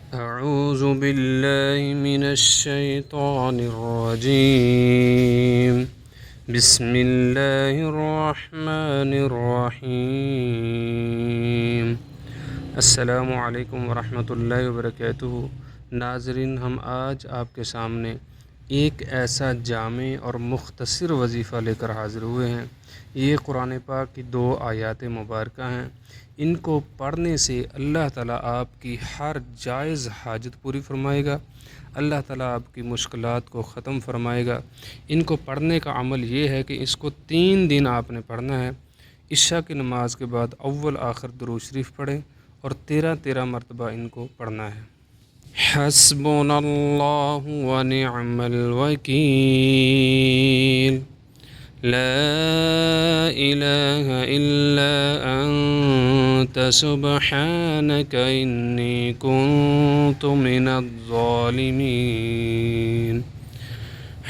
अऊज़ु बिल्लाहि मिनश्शैतानिर्रजीम। बिस्मिल्लाहिर्रहमानिर्रहीम। अस्सलामु अलैकुम वरहमतुल्लाहि वबरकातुहू। नाज़रीन, हम आज आपके सामने एक ऐसा जामे और मुख्तसर वजीफ़ा लेकर हाज़िर हुए हैं। ये कुरान पाक की 2 आयात मुबारक हैं। इनको पढ़ने से अल्लाह ताला आपकी हर जायज़ हाजत पूरी फ़रमाएगा। अल्लाह ताला आपकी मुश्किलात को ख़त्म फ़रमाएगा। इनको पढ़ने का अमल ये है कि इसको 3 दिन आपने पढ़ना है। इशा की नमाज के बाद अव्वल आखिर दुरूद शरीफ पढ़ें और 13 मरतबा इनको पढ़ना है। हस्बुनल्लाहु व निअमल वकील, ला इलाहा इल्ला अंत सुब्हानक इन्नी कुन्तु मिनज़्ज़ालिमीन।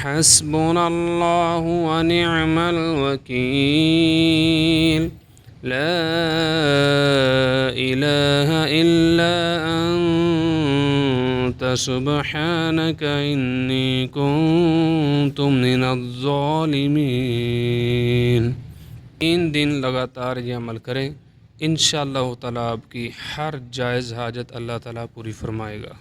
हस्बुनल्लाहु व निअमल वकील, ला इलाहा इल्ला अंत सुब्हानक इन्नी कुन्तु मिनज़्ज़ालिमीन। 3 दिन लगातार ये अमल करें, इंशाअल्लाह ताला आपकी हर जायज़ हाजत अल्लाह ताला पूरी फ़रमाएगा।